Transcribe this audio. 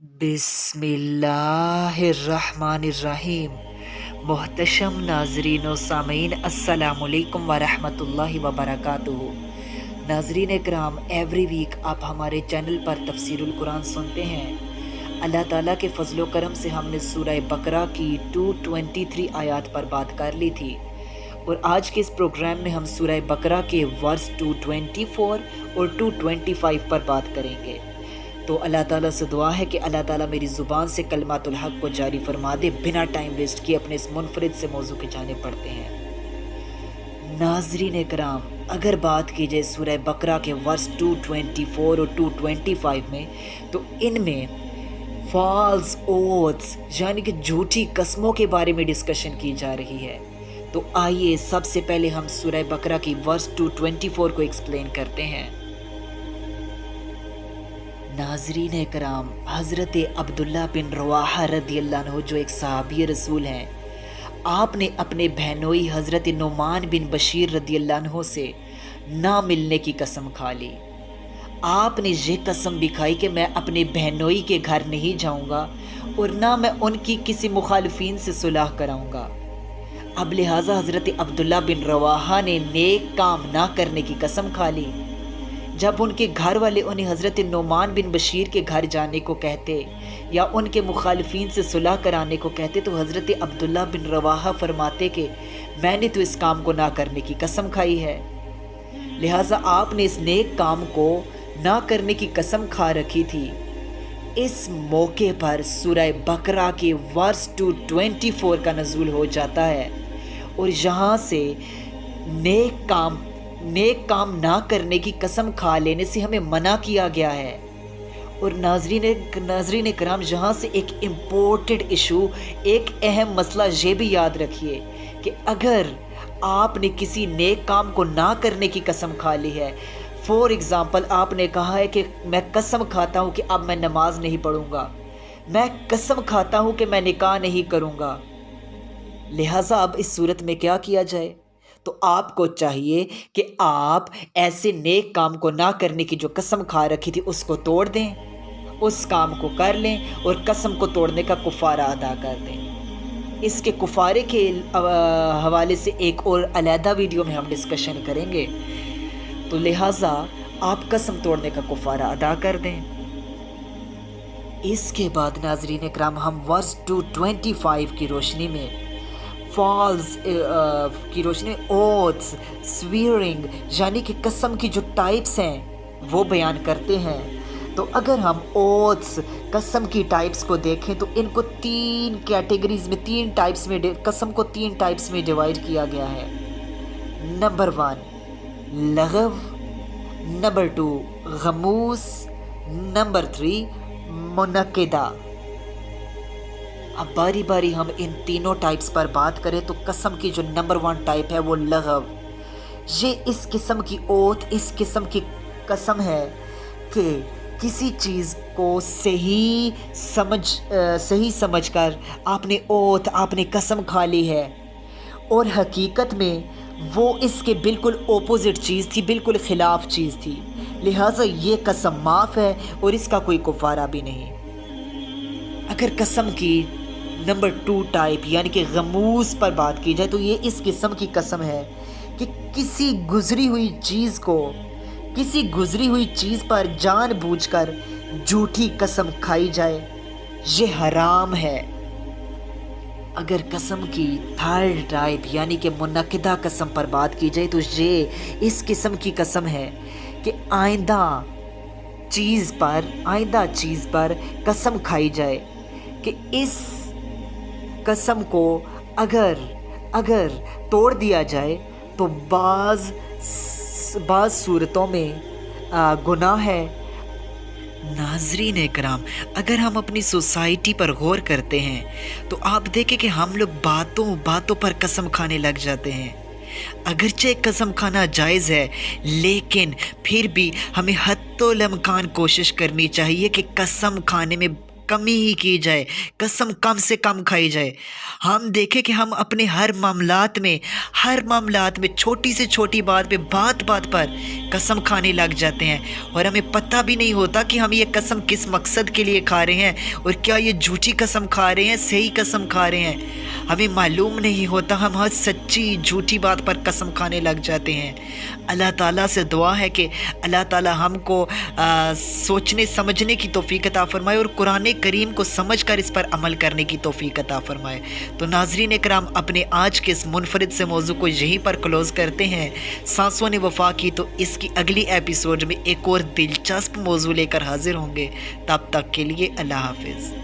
बिस्मिल्लाहिर्रहमानिर्रहीम। मोहतशम नाजरीन व सामीन, अस्सलामुअलैकुम वरहमतुल्लाहि वबरकातुहू। नाजरीन कराम, एवरी वीक आप हमारे चैनल पर तफसीरुल कुरान सुनते हैं। अल्लाह ताला के फजलो करम से हमने सूरह बकरा की 223 आयात पर बात कर ली थी, और आज के इस प्रोग्राम में हम सूरह बकरा के वर्स 224 और 225 पर बात करेंगे। तो अल्लाह ताला से दुआ है कि अल्लाह ताला मेरी ज़ुबान से कलमातुल हक़ को जारी फरमा दे। बिना टाइम वेस्ट किए अपने इस मुनफरिद से मौजू के जाने पड़ते हैं। नाज़रीन कराम, अगर बात की जाए सूरह बकरा के वर्स 224 और 225 में, तो इनमें फॉल्स ओथ्स यानी कि झूठी कस्मों के बारे में डिस्कशन की जा रही है। तो आइए सबसे पहले हम सूरह बकरा की वर्स 224 को एक्सप्लेन करते हैं। नाजरीन कराम, हज़रत अब्दुल्ला बिन रवाहा रदियल्लाहु अन्हु जो एक सहाबी रसूल हैं, आपने अपने बहनोई हज़रत नुमान बिन बशीर रदियल्लाहु अन्हु से ना मिलने की कसम खा ली। आपने ये कसम भी खाई कि मैं अपने बहनोई के घर नहीं जाऊंगा और ना मैं उनकी किसी मुखालिफिन से सुलह कराऊंगा। अब लिहाजा हज़रत अब्दुल्ला बिन रवाहा ने नेक काम ना करने की कसम खा ली। जब उनके घर वाले उन्हें हज़रत नुमान बिन बशीर के घर जाने को कहते या उनके मुखालिफिन से सुलह कराने को कहते, तो हज़रत अब्दुल्ला बिन रवाहा फरमाते कि मैंने तो इस काम को ना करने की कसम खाई है। लिहाजा आपने इस नेक काम को ना करने की कसम खा रखी थी। इस मौके पर सूरह बकरा के वर्स 224 का नज़ूल हो जाता है, और यहाँ से नेक काम ना करने की कसम खा लेने से हमें मना किया गया है। और नाजरीन कराम, यहाँ से एक इम्पोर्टेंट इशू, एक अहम मसला ये भी याद रखिए कि अगर आपने किसी नेक काम को ना करने की कसम खा ली है, फॉर एग्ज़ाम्पल आपने कहा है कि मैं कसम खाता हूँ कि अब मैं नमाज नहीं पढ़ूँगा, मैं कसम खाता हूँ कि मैं निकाह नहीं करूँगा, लिहाजा अब इस सूरत में क्या किया जाए? तो आपको चाहिए कि आप ऐसे नेक काम को ना करने की जो कसम खा रखी थी उसको तोड़ दें, उस काम को कर लें और कसम को तोड़ने का कुफारा अदा कर दें। इसके कुफारे के हवाले से एक और अलहदा वीडियो में हम डिस्कशन करेंगे। तो लिहाजा आप कसम तोड़ने का कुफारा अदा कर दें। इसके बाद नाजरीन इकराम, हम वर्स 225 की रोशनी में फॉल्स की रोशनी ओथ्स, स्वीयरिंग यानी कि कसम की जो टाइप्स हैं वो बयान करते हैं। तो अगर हम ओथ्स, कसम की टाइप्स को देखें, तो इनको तीन कैटेगरीज में, तीन टाइप्स में, कसम को तीन टाइप्स में डिवाइड किया गया है। नंबर 1 लगव, नंबर 2 गमूस, नंबर 3 मुनक्किदा। अब बारी बारी हम इन तीनों टाइप्स पर बात करें, तो कसम की जो नंबर 1 टाइप है वो लगव। ये इस किस्म की ओथ, इस किस्म की कसम है कि किसी चीज़ को सही समझकर आपने ओथ, आपने कसम खा ली है, और हकीकत में वो इसके बिल्कुल ओपोजिट चीज़ थी, बिल्कुल ख़िलाफ़ चीज़ थी। लिहाजा ये कसम माफ़ है और इसका कोई कुफारा भी नहीं। अगर कसम की नंबर 2 टाइप यानी कि गमूस पर बात की जाए, तो ये इस किस्म की कसम है कि किसी गुजरी हुई चीज़ पर जानबूझकर झूठी कसम खाई जाए, ये हराम है। अगर कसम की 3rd टाइप यानी कि मुनक्किदा कसम पर बात की जाए, तो ये इस किस्म की कसम है कि आइंदा चीज़ पर कसम खाई जाए कि इस कसम को अगर तोड़ दिया जाए तो बाज़ सूरतों में गुनाह है। नाजरीन इकराम, अगर हम अपनी सोसाइटी पर गौर करते हैं, तो आप देखें कि हम लोग बातों पर कसम खाने लग जाते हैं। अगरचे कसम खाना जायज़ है, लेकिन फिर भी हमें हत्तोल इम्कान कोशिश करनी चाहिए कि कसम खाने में कम ही की जाए, कसम कम से कम खाई जाए। हम देखें कि हम अपने हर मामलात में छोटी से छोटी बात पे बात बात पर कसम खाने लग जाते हैं और हमें पता भी नहीं होता कि हम ये कसम किस मकसद के लिए खा रहे हैं और क्या ये झूठी कसम खा रहे हैं, सही कसम खा रहे हैं, हमें मालूम नहीं होता। हम हर सच्ची झूठी बात पर कसम खाने लग जाते हैं। अल्लाह ताला से दुआ है कि अल्लाह ताला हमको सोचने समझने की तौफीक अता फरमाए और कुरान करीम को समझकर इस पर अमल करने की तौफीक अता फरमाए। तो नाज़रीन कराम, अपने आज के इस मुनफरिद से मौजू को यहीं पर क्लोज़ करते हैं। सांसों ने वफा की तो इसकी अगली एपिसोड में एक और दिलचस्प मौजू लेकर हाजिर होंगे। तब तक के लिए अल्लाह हाफिज़।